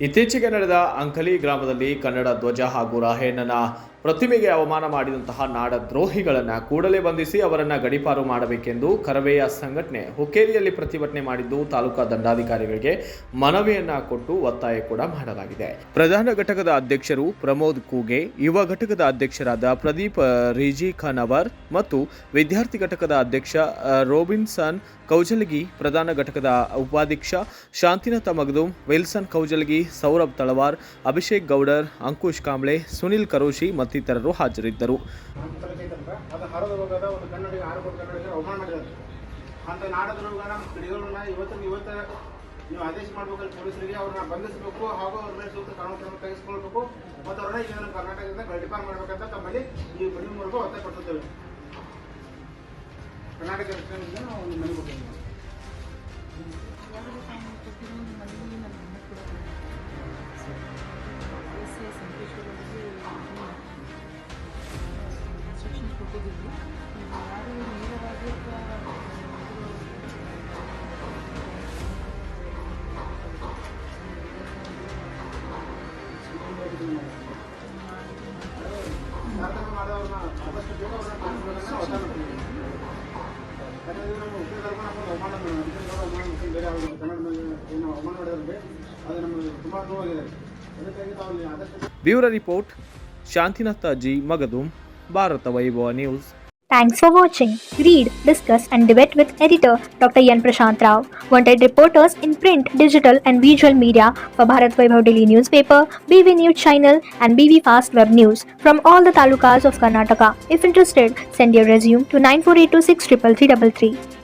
ಇತ್ತೀಚೆಗೆ ನಡೆದ ಅಂಕಲಿ ಗ್ರಾಮದಲ್ಲಿ ಕನ್ನಡ ಧ್ವಜ ಹಾಗೂ ರಾಯಣ್ಣನ ಪ್ರತಿಮೆಗೆ ಅವಮಾನ ಮಾಡಿದಂತಹ ನಾಡದ್ರೋಹಿಗಳನ್ನು ಕೂಡಲೇ ಬಂಧಿಸಿ ಅವರನ್ನು ಗಡೀಪಾರು ಮಾಡಬೇಕೆಂದು ಕರವೇಯ ಸಂಘಟನೆ ಹುಕ್ಕೇರಿಯಲ್ಲಿ ಪ್ರತಿಭಟನೆ ಮಾಡಿದ್ದು ತಾಲೂಕಾ ದಂಡಾಧಿಕಾರಿಗಳಿಗೆ ಮನವಿಯನ್ನ ಕೊಟ್ಟು ಒತ್ತಾಯ ಕೂಡ ಮಾಡಲಾಗಿದೆ. ಪ್ರಧಾನ ಘಟಕದ ಅಧ್ಯಕ್ಷರು ಪ್ರಮೋದ್ ಕೂಗೆ, ಯುವ ಘಟಕದ ಅಧ್ಯಕ್ಷರಾದ ಪ್ರದೀಪ್ ರಿಜಿಖಾನವರ್ ಮತ್ತು ವಿದ್ಯಾರ್ಥಿ ಘಟಕದ ಅಧ್ಯಕ್ಷ ರೋಬಿನ್ಸನ್ ಕೌಜಲಗಿ, ಪ್ರಧಾನ ಘಟಕದ ಉಪಾಧ್ಯಕ್ಷ ಶಾಂತಿನಾಥ ಮಗದುಂ, ವಿಲ್ಸನ್ ಕೌಜಲಗಿ, ಸೌರಭ್ ತಳವಾರ್, ಅಭಿಷೇಕ್ ಗೌಡರ್, ಅಂಕುಶ್ ಕಾಂಬ್ಳೆ, ಸುನಿಲ್ ಕರೋಶಿ ಮತ್ತಿತರರು ಹಾಜರಿದ್ದರು. ನೀವು ಆದೇಶ ಮಾಡಬೇಕು ಪೊಲೀಸರಿಗೆ ಅವ್ರನ್ನ ಬಂಧಿಸಬೇಕು ಹಾಗೂ ಅವ್ರ ಮೇಲೆ ಸೂಕ್ತ ಕಾನೂನು ಕ್ರಮ ತೆಗೆದುಕೊಳ್ಬೇಕು ಮತ್ತು ಅವ್ರನ್ನ ಈಗ ಕರ್ನಾಟಕದಿಂದ ಗಡಿಪಾರು ಮಾಡಬೇಕಂತ ತಮ್ಮಲ್ಲಿ ಈ ಮನವಿ ಮೂಲಕ ಒತ್ತಾಯ ಪಡಿಸುತ್ತೇವೆ. ಕರ್ನಾಟಕ ಸರ್ಕಾರದಿಂದ ನಾವು ಒಂದು ಮನವಿ ಕೊಟ್ಟಿದ್ದೀವಿ. Bureau report Shantinatha G Magadum, Bharat ವೈಭವ news. Thanks for watching. Read, discuss and debate with editor Dr. Yan Prashant Rao. Wanted reporters in print, digital and visual media for Bharat Vaibhav Daily Newspaper, BV News Channel and BV Fast Web News from all the talukas of Karnataka. If interested, send your resume to 9482633333.